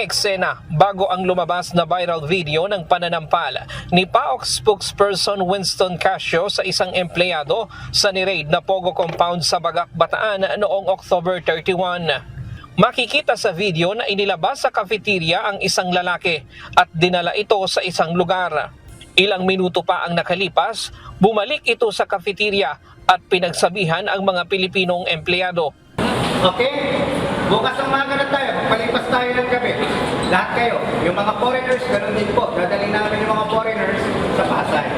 eksena bago ang lumabas na viral video ng pananampal ni PAOK spokesperson Winston Casio sa isang empleyado sa ni-raid na Pogo compound sa Bagak, Bataan noong October 31. Makikita sa video na inilabas sa cafeteria ang isang lalaki at dinala ito sa isang lugar. Ilang minuto pa ang nakalipas, bumalik ito sa cafeteria at pinagsabihan ang mga Pilipinong empleyado. Okay? Bukas ang umaga na tayo, magpalipas tayo ng gabi. Lahat kayo, yung mga foreigners, ganun din po. Dadalhin namin yung mga foreigners sa Pasay.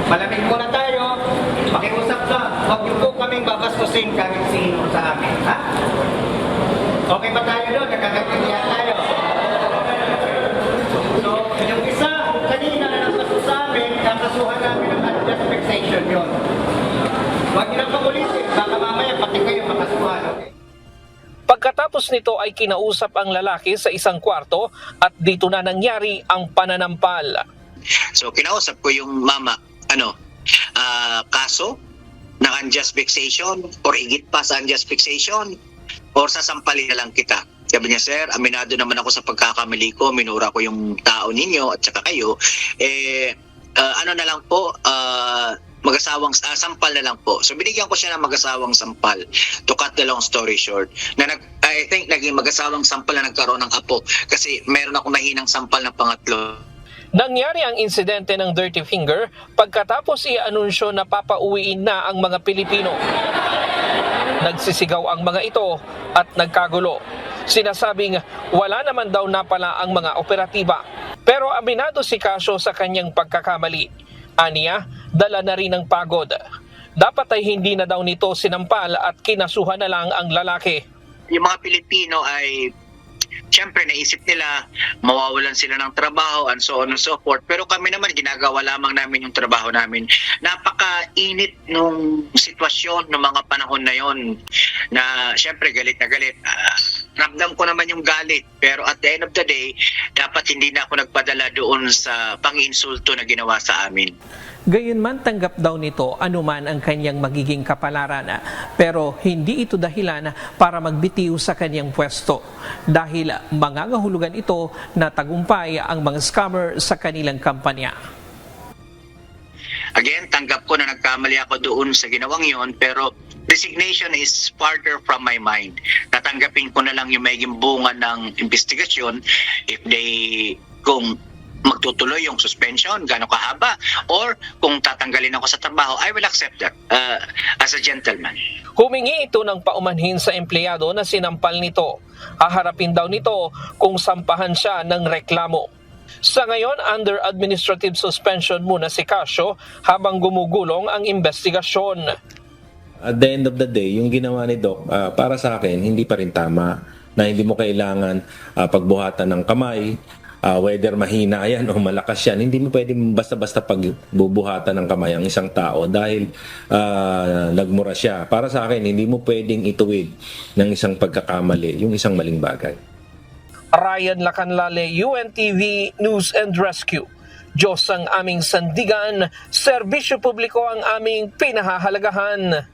Malamig ko na tayo, makiusap na. Huwag niyo po kaming babastusin kahit sino sa amin. Ha? Okay ba tayo doon? Nagkakaintindihan tayo. So, yung isa, kanina na nagkaso sa amin, kakasuhan namin ng unjust vexation yun. Huwag niyo lang pamulisin, baka mamaya pati kayo makasuhan, okay? Pagkatapos nito ay kinausap ang lalaki sa isang kwarto at dito na nangyari ang pananampal. So kinausap ko yung mama, kaso ng unjust vexation or higit pa sa unjust vexation or sasampalin na lang kita. Sabi niya, sir, aminado naman ako sa pagkakamali ko, minura ko yung tao ninyo at saka kayo. Na lang po, mag-asawang sampal na lang po. So binigyan ko siya ng mag-asawang sampal to cut the long story short. I think naging mag-asawang sampal na nagkaroon ng apo kasi meron akong nahinang sampal na pangatlo. Nangyari ang insidente ng Dirty Finger pagkatapos i-anunsyo na papauwiin na ang mga Pilipino. Nagsisigaw ang mga ito at nagkagulo. Sinasabing wala naman daw na pala ang mga operatiba. Pero aminado si Casio sa kanyang pagkakamali. Aniya, dala na rin ng pagod. Dapat ay hindi na daw nito sinampal at kinasuhan na lang ang lalaki. Yung mga Pilipino ay siyempre naisip nila mawawalan sila ng trabaho and so on and so forth. Pero kami naman ginagawa lamang namin yung trabaho namin. Napakainit nung sitwasyon ng mga panahon na yon na siyempre galit na galit. Ramdam ko naman yung galit pero at the end of the day dapat hindi na ako nagpadala doon sa pang-insulto na ginawa sa amin. Gayunman tanggap daw nito anuman ang kanyang magiging kapalaran pero hindi ito dahilan para magbitiw sa kanyang pwesto dahil mangangahulugan ito na tagumpay ang mga scammer sa kanilang kampanya. Again, tanggap ko na nagkamali ako doon sa ginawang yon pero resignation is farther from my mind. Tatanggapin ko na lang yung magiging bunga ng investigasyon kung magtutuloy yung suspension, gano'ng kahaba, or kung tatanggalin ako sa trabaho, I will accept that as a gentleman. Humingi ito ng paumanhin sa empleyado na sinampal nito. Haharapin daw nito kung sampahan siya ng reklamo. Sa ngayon, under administrative suspension muna si Casio habang gumugulong ang investigasyon. At the end of the day, yung ginawa ni Doc, para sa akin, hindi pa rin tama na hindi mo kailangan pagbuhatan ng kamay, whether mahina yan o malakas yan, hindi mo pwedeng basta-basta pagbubuhatan ng kamay ang isang tao dahil nagmura siya. Para sa akin, hindi mo pwedeng ituwid ng isang pagkakamali, yung isang maling bagay. Ryan Lacanlale, UNTV News and Rescue. Diyos ang aming sandigan, serbisyo publiko ang aming pinahahalagahan.